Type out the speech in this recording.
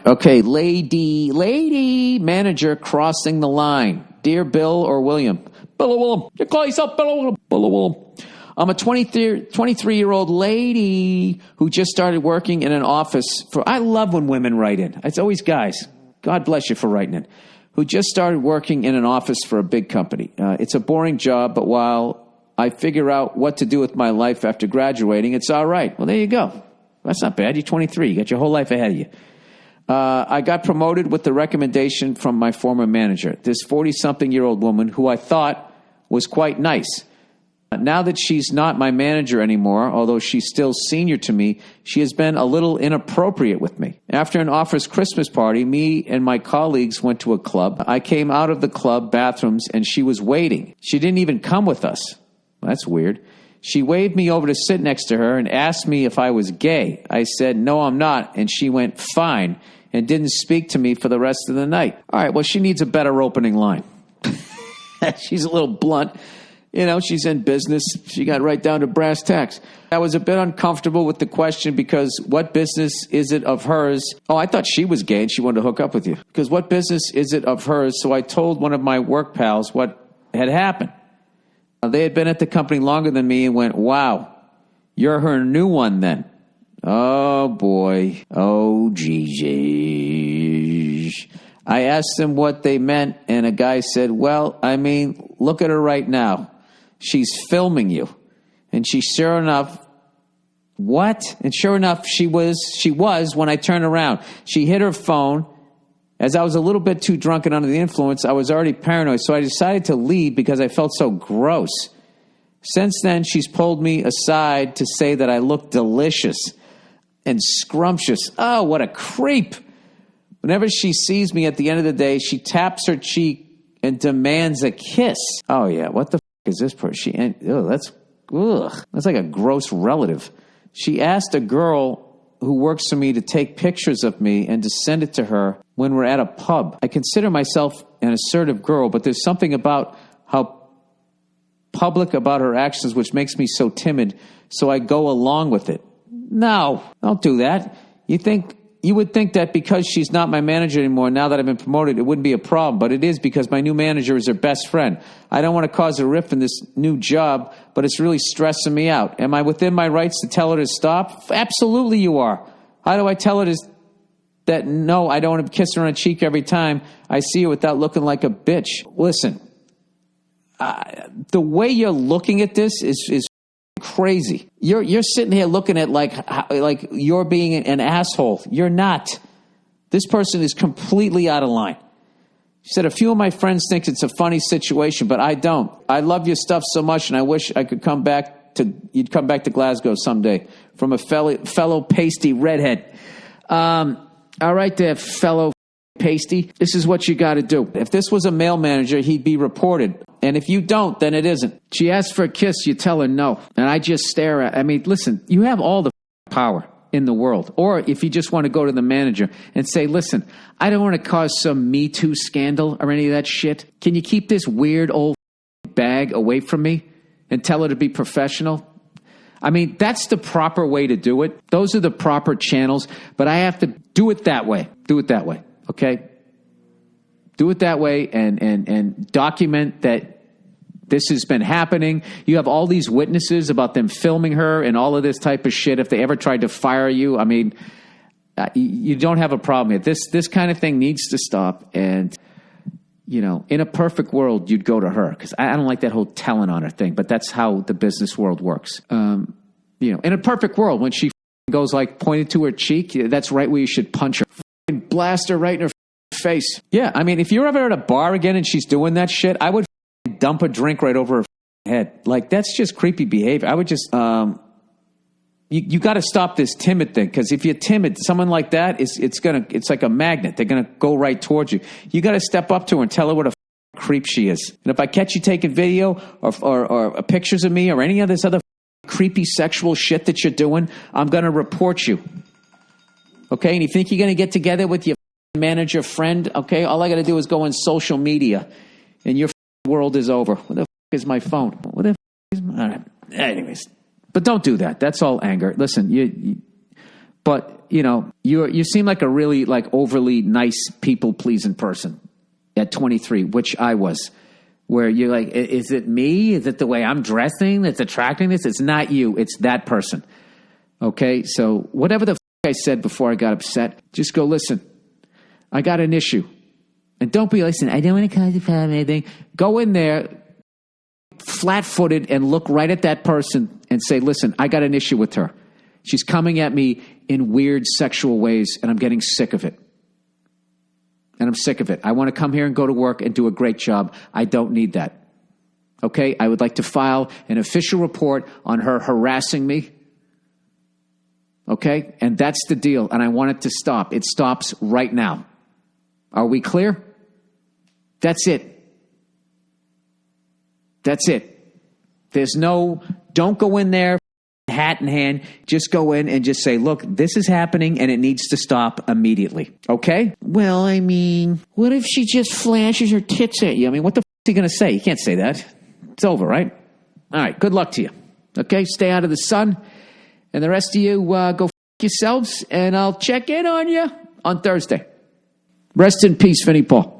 Okay, Laydee, manager crossing the line. Dear Bill or William. Bill or William. You call yourself Bill or William. Bill or William. I'm a 23-year-old lady who just started working in an office for, I love when women write in. It's always guys. God bless you for writing in. Who just started working in an office for a big company. It's a boring job, but while I figure out what to do with my life after graduating, it's all right. Well, there you go. That's not bad. You're 23. You got your whole life ahead of you. I got promoted with the recommendation from my former manager, this 40-something-year-old woman who I thought was quite nice. Now that she's not my manager anymore, although she's still senior to me, she has been a little inappropriate with me. After an office Christmas party, me and my colleagues went to a club. I came out of the club bathrooms and she was waiting. She didn't even come with us. That's weird. She waved me over to sit next to her and asked me if I was gay. I said, no, I'm not. And she went, fine, and didn't speak to me for the rest of the night. All right, well, she needs a better opening line. She's a little blunt. You know, she's in business. She got right down to brass tacks. I was a bit uncomfortable with the question because what business is it of hers? Oh, I thought she was gay and she wanted to hook up with you. Because what business is it of hers? So I told one of my work pals what had happened. They had been at the company longer than me and went, wow, you're her new one then. Oh, boy. Oh, Gigi. I asked them what they meant, and a guy said, well, I mean, look at her right now. She's filming you. And she sure enough, what? And sure enough, she was when I turned around. She hit her phone. As I was a little bit too drunk and under the influence, I was already paranoid, so I decided to leave because I felt so gross. Since then, she's pulled me aside to say that I look delicious and scrumptious. Oh, what a creep. Whenever she sees me at the end of the day, she taps her cheek and demands a kiss. Oh, yeah, what the is this person? That's like a gross relative. She asked a girl who works for me to take pictures of me and to send it to her when we're at a pub. I consider myself an assertive girl, but there's something about how public about her actions which makes me so timid, so I go along with it. No, don't do that. You would think that because she's not my manager anymore, now that I've been promoted, it wouldn't be a problem. But it is because my new manager is her best friend. I don't want to cause a rift in this new job, but it's really stressing me out. Am I within my rights to tell her to stop? Absolutely you are. How do I tell her that no, I don't want to kiss her on the cheek every time I see her without looking like a bitch? Listen, the way you're looking at this is crazy. You're sitting here looking at like you're being an asshole. You're not. This person is completely out of line. She said, a few of my friends think it's a funny situation, but I don't. I love your stuff so much, and I wish I could you'd come back to Glasgow someday. From a fellow pasty redhead. All right there, fellow pasty. This is what you got to do. If this was a male manager, he'd be reported. And if you don't, then it isn't. She asks for a kiss, you tell her no. And I just stare at, listen, you have all the power in the world. Or if you just want to go to the manager and say, listen, I don't want to cause some Me Too scandal or any of that shit. Can you keep this weird old bag away from me and tell her to be professional? That's the proper way to do it. Those are the proper channels, but I have to do it that way. Do it that way, okay? Do it that way and document that this has been happening. You have all these witnesses about them filming her and all of this type of shit. If they ever tried to fire you, you don't have a problem here. This kind of thing needs to stop. And, in a perfect world, you'd go to her. Because I don't like that whole telling on her thing. But that's how the business world works. In a perfect world, when she goes pointed to her cheek, that's right where you should punch her. Blast her right in her face. Yeah, if you're ever at a bar again and she's doing that shit, I would dump a drink right over her head. That's just creepy behavior. I would just, you got to stop this timid thing, because if you're timid, someone like that it's like a magnet. They're gonna go right towards you. You got to step up to her and tell her what a creep she is. And if I catch you taking video or pictures of me or any of this other creepy sexual shit that you're doing, I'm gonna report you. Okay, and you think you're gonna get together with your manager friend? Okay, all I got to do is go on social media, and your world is over. What the is my phone? What the is my... All right. Anyways, but don't do that. That's all anger. Listen, But, you seem like a really overly nice people-pleasing person at 23, which I was. Where you're like, is it me? Is it the way I'm dressing that's attracting this? It's not you. It's that person. Okay? So whatever the I said before I got upset, just go, listen, I got an issue. And don't be, listen, I don't want to cause you problem or anything. Go in there flat-footed and look right at that person and say, listen, I got an issue with her. She's coming at me in weird sexual ways, and I'm getting sick of it. And I'm sick of it. I want to come here and go to work and do a great job. I don't need that. Okay? I would like to file an official report on her harassing me. Okay? And that's the deal. And I want it to stop. It stops right now. Are we clear? That's it. That's it. Don't go in there, hat in hand. Just go in and just say, look, this is happening and it needs to stop immediately. Okay? Well, I mean, what if she just flashes her tits at you? I mean, what the f*** is he going to say? You can't say that. It's over, right? All right. Good luck to you. Okay? Stay out of the sun. And the rest of you, go f*** yourselves, and I'll check in on you on Thursday. Rest in peace, Vinnie Paul.